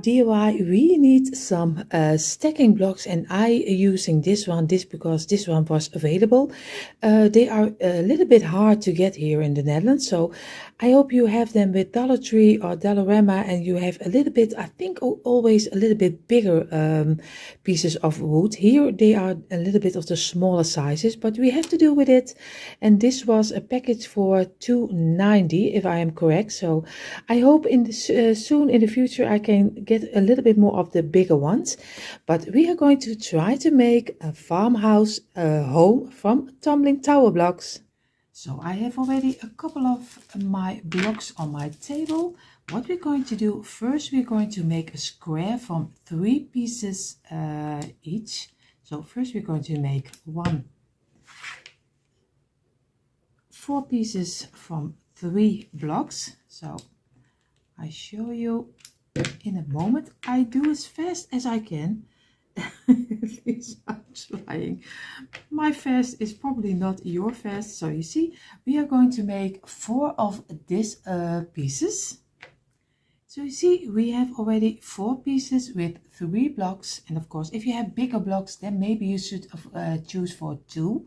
DIY, we need some stacking blocks, and I using this one, because this one was available. They are a little bit hard to get here in the Netherlands, so I hope you have them with Dollar Tree or Dollarama, and you have a little bit, I think always a little bit bigger pieces of wood. Here they are a little bit of the smaller sizes, but we have to do with it. And this was a package for $2.90, if I am correct. So I hope in this, soon in the future I can get a little bit more of the bigger ones. But we are going to try to make a farmhouse home from tumbling tower blocks. So I have already a couple of my blocks on my table. What we're going to do first, we're going to make a square from 3 pieces each. So first we're going to make 4 pieces from 3 blocks. So I show you in a moment. I do as fast as I can. At least I'm trying. My fast is probably not your fast. So you see, we are going to make 4 of these pieces. So you see, we have already 4 pieces with 3 blocks. And of course, if you have bigger blocks, then maybe you should choose for 2.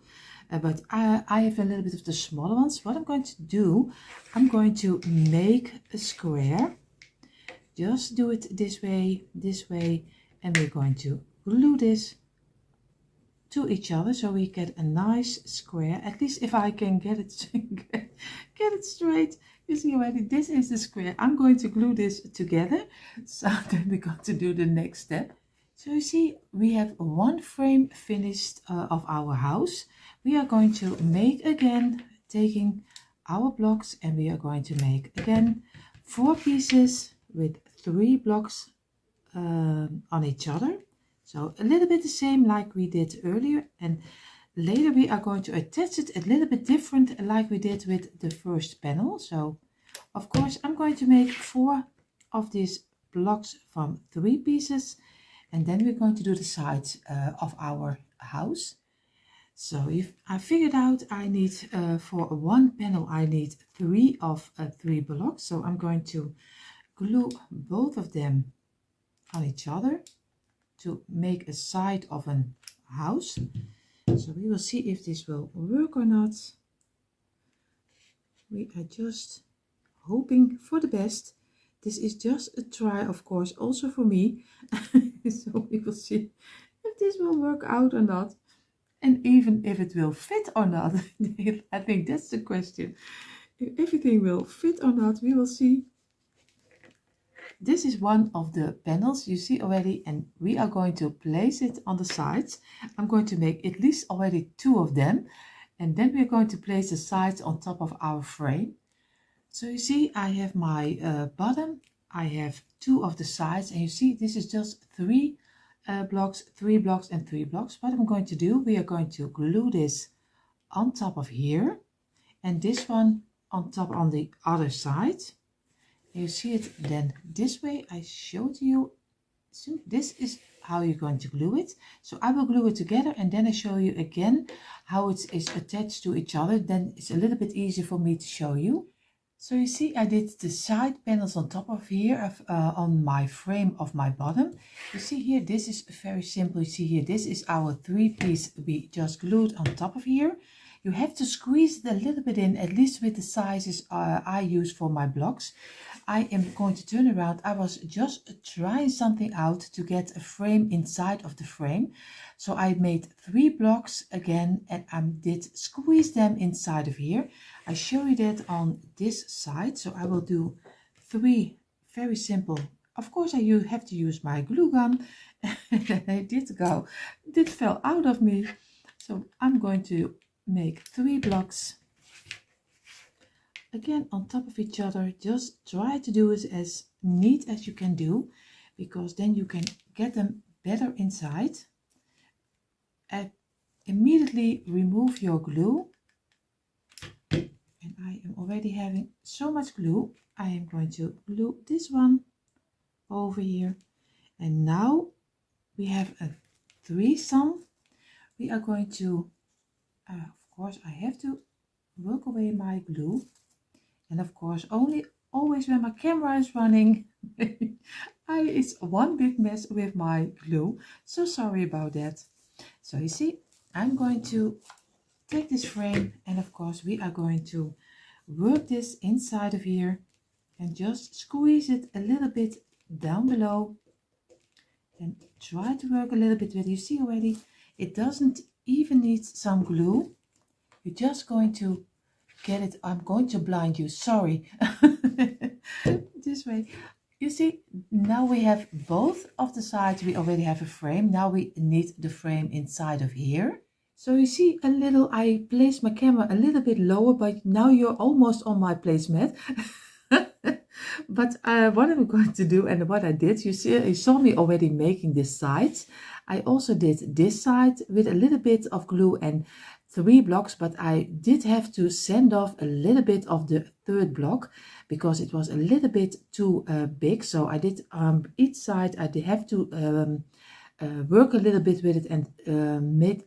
But I have a little bit of the smaller ones. What I'm going to do, I'm going to make a square. Just do it this way, and we're going to glue this to each other so we get a nice square. At least if I can get it get it straight. You see already, this is the square. I'm going to glue this together. So then we're going to do the next step. So you see, we have 1 frame finished of our house. We are going to make again, taking our blocks, and we are going to make again 4 pieces with 3 blocks on each other. So a little bit the same like we did earlier, and later we are going to attach it a little bit different like we did with the first panel. So of course I'm going to make 4 of these blocks from 3 pieces, and then we're going to do the sides of our house. So if I figured out I need for 1 panel I need 3 of 3 blocks. So I'm going to glue both of them on each other to make a side of a house. So we will see if this will work or not. We are just hoping for the best. This is just a try, of course, also for me. So we will see if this will work out or not. And even if it will fit or not. I think that's the question. If everything will fit or not, we will see. This is one of the panels you see already, and we are going to place it on the sides. I'm going to make at least already 2 of them, and then we're going to place the sides on top of our frame. So you see, I have my bottom, I have 2 of the sides, and you see this is just 3 blocks, 3 blocks and 3 blocks. What I'm going to do, we are going to glue this on top of here, and this one on top on the other side. You see it then this way. I showed you. So this is how you're going to glue it. So I will glue it together, and then I show you again how it is attached to each other. Then it's a little bit easier for me to show you. So you see, I did the side panels on top of here on my frame of my bottom. You see here, this is very simple. You see here, this is our 3-piece we just glued on top of here. You have to squeeze it a little bit in, at least with the sizes I use for my blocks. I am going to turn around. I was just trying something out to get a frame inside of the frame. So I made 3 blocks again, and I did squeeze them inside of here. I show you that on this side. So I will do 3 very simple. Of course, I have to use my glue gun. It fell out of me. So I'm going to make 3 blocks again on top of each other. Just try to do it as neat as you can do, because then you can get them better inside. And immediately remove your glue, and I am already having so much glue. I am going to glue this one over here, and now we have a threesome. We are going to of course I have to work away my glue, and of course always when my camera is running It's one big mess with my glue, so sorry about that. So you see, I'm going to take this frame, and of course we are going to work this inside of here and just squeeze it a little bit down below and try to work a little bit with it. You see already, it doesn't even need some glue. You're just going to get it. I'm going to blind you, sorry. This way. You see, now we have both of the sides. We already have a frame. Now we need the frame inside of here. So you see a little, I placed my camera a little bit lower, but now you're almost on my placemat. But what I'm going to do, and what I did, you saw me already making this side. I also did this side with a little bit of glue and 3 blocks, but I did have to sand off a little bit of the third block because it was a little bit too big. So I did each side, I did have to work a little bit with it and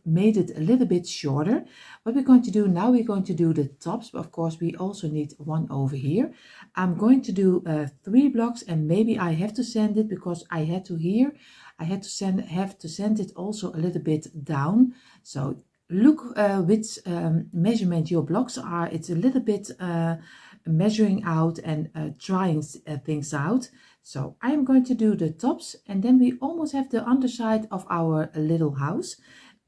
made it a little bit shorter. What we're going to do now, we're going to do the tops. Of course, we also need one over here. I'm going to do 3 blocks, and maybe I have to sand it because I had to here. I had to have to sand it also a little bit down. So look which measurement your blocks are. It's a little bit measuring out and trying things out. So I am going to do the tops, and then we almost have the underside of our little house.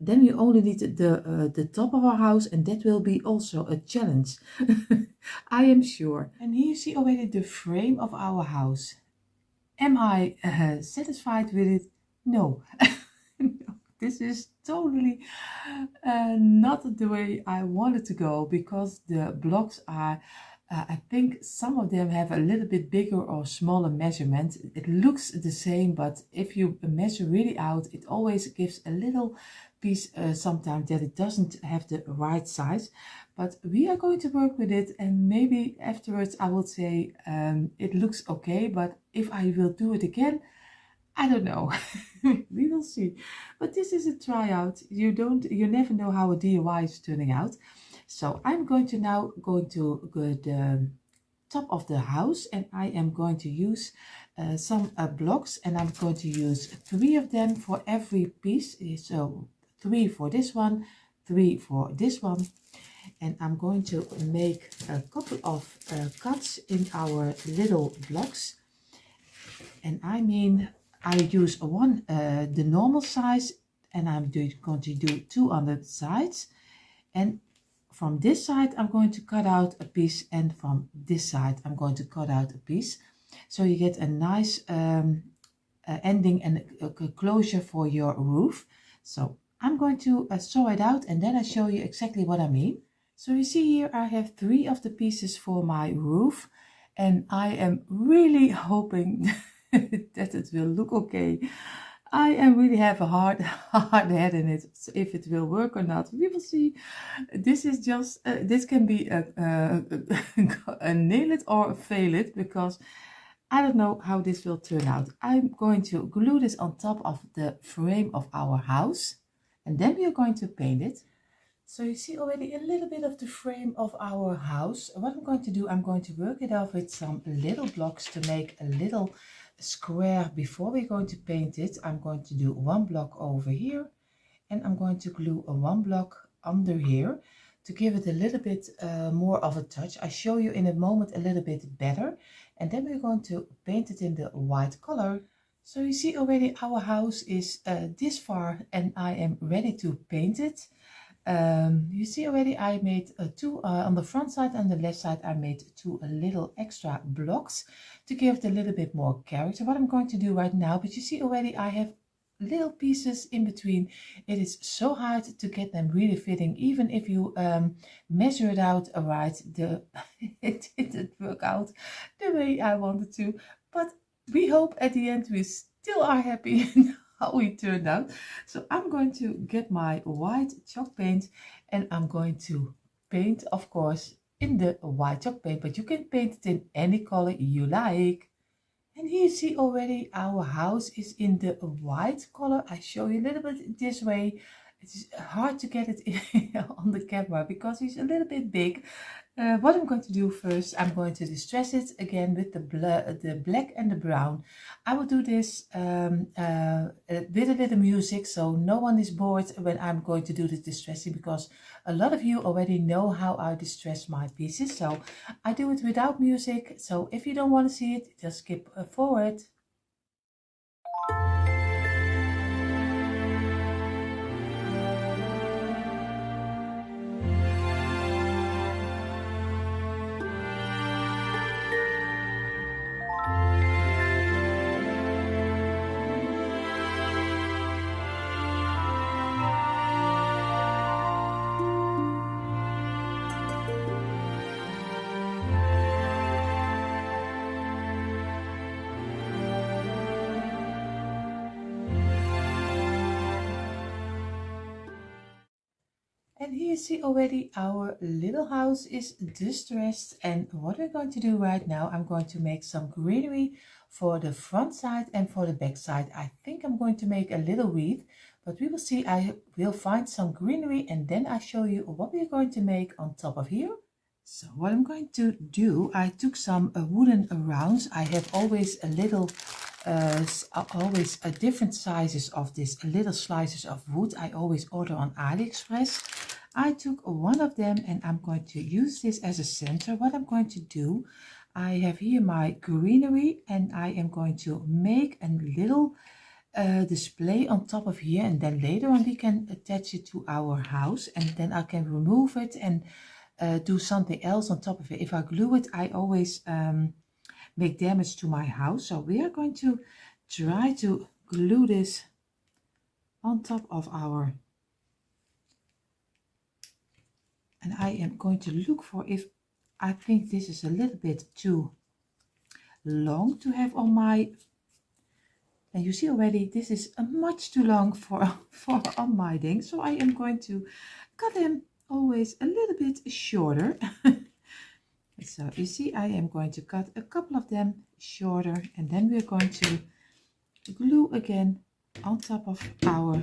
Then we only need the top of our house, and that will be also a challenge. I am sure. And here you see already the frame of our house. Am I satisfied with it? No. No. This is totally not the way I wanted to go, because the blocks are I think some of them have a little bit bigger or smaller measurement. It looks the same, but if you measure really out, it always gives a little piece sometimes that it doesn't have the right size. But we are going to work with it, and maybe afterwards I will say it looks okay, but if I will do it again, I don't know. We will see. But this is a tryout. You never know how a DIY is turning out. So I'm going to now go to the top of the house, and I am going to use some blocks, and I'm going to use 3 of them for every piece. So 3 for this one, 3 for this one. And I'm going to make a couple of cuts in our little blocks. And I mean, I use one, the normal size, and I'm going to do 2 on the sides. And from this side, I'm going to cut out a piece, and from this side, I'm going to cut out a piece. So you get a nice ending and a closure for your roof. So I'm going to sew it out, and then I show you exactly what I mean. So you see here, I have 3 of the pieces for my roof, and I am really hoping that it will look okay. I am really have a hard head in it. So if it will work or not, we will see. This is just, this can be a nail it or fail it, because I don't know how this will turn out. I'm going to glue this on top of the frame of our house, and then we are going to paint it. So you see already a little bit of the frame of our house. What I'm going to do, I'm going to work it off with some little blocks to make a little square before we're going to paint it. I'm going to do 1 block over here, and I'm going to glue a 1 block under here to give it a little bit more of a touch. I show you in a moment a little bit better, and then we're going to paint it in the white color. So you see already our house is this far, and I am ready to paint it. You see already I made 2 on the front side, and the left side I made 2 little extra blocks to give it a little bit more character. What I'm going to do right now, but you see already I have little pieces in between. It is so hard to get them really fitting, even if you measure it out right. It didn't work out the way I wanted to, but we hope at the end we still are happy how we turned out. So I'm going to get my white chalk paint, and I'm going to paint, of course, in the white chalk paint, but you can paint it in any color you like. And here you see already our house is in the white color. I show you a little bit this way. it's hard to get it on the camera because he's a little bit big. What I'm going to do first, I'm going to distress it again with the black and the brown. I will do this with a little music so no one is bored when I'm going to do the distressing, because a lot of you already know how I distress my pieces. So I do it without music. So if you don't want to see it, just skip forward. And here you see already our little house is distressed, and what we're going to do right now, I'm going to make some greenery for the front side and for the back side. I think I'm going to make a little wreath, but we will see. I will find some greenery and then I show you what we're going to make on top of here. So what I'm going to do, I took some wooden rounds. I have always a little always different sizes of this little slices of wood. I always order on AliExpress. I took one of them and I'm going to use this as a center. What I'm going to do, I have here my greenery and I am going to make a little display on top of here, and then later on we can attach it to our house, and then I can remove it and do something else on top of it. If I glue it, I always make damage to my house. So we are going to try to glue this on top of our, and I am going to look for, if I think this is a little bit too long to have on my, and you see already this is much too long for on my thing, so I am going to cut them always a little bit shorter. So you see, I am going to cut a couple of them shorter, and then we're going to glue again on top of our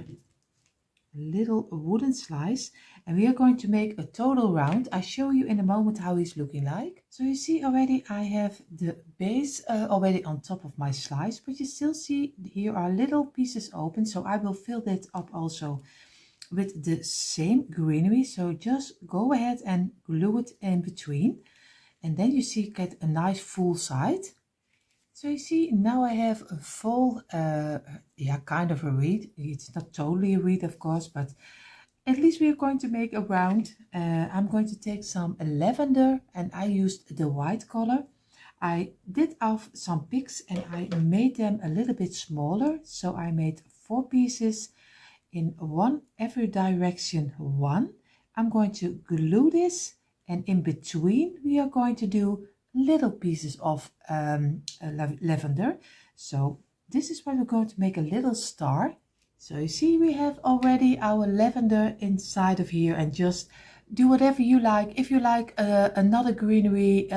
little wooden slice, and we are going to make a total round. I show you in a moment how he's looking like. So you see already I have the base already on top of my slice, but you still see here are little pieces open, so I will fill that up also with the same greenery. So just go ahead and glue it in between, and then you see get a nice full side. So you see now I have a full yeah, kind of a wreath. It's not totally a wreath of course, but at least we are going to make a round. I'm going to take some lavender, and I used the white color. I did off some picks and I made them a little bit smaller, so I made 4 pieces in one every direction. One, I'm going to glue this, and in between we are going to do little pieces of lavender. So this is where we're going to make a little star. So you see we have already our lavender inside of here, and just do whatever you like. If you like another greenery,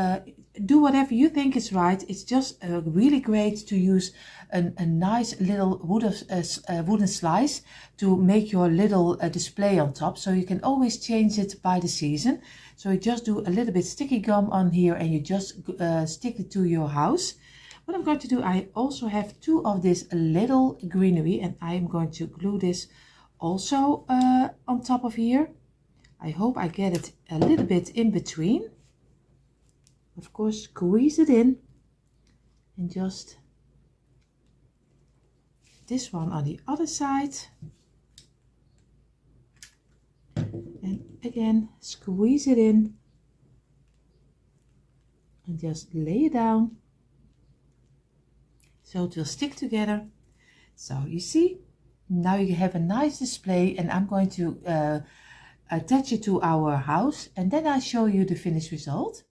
do whatever you think is right. It's just really great to use a nice little wooden slice to make your little display on top, so you can always change it by the season. So you just do a little bit sticky gum on here and you just stick it to your house. What I'm going to do, I also have 2 of this little greenery, and I am going to glue this also on top of here. I hope I get it a little bit in between. Of course, squeeze it in, and just this one on the other side, and again squeeze it in and just lay it down so it will stick together. So you see, now you have a nice display, and I'm going to attach it to our house, and then I'll show you the finished result.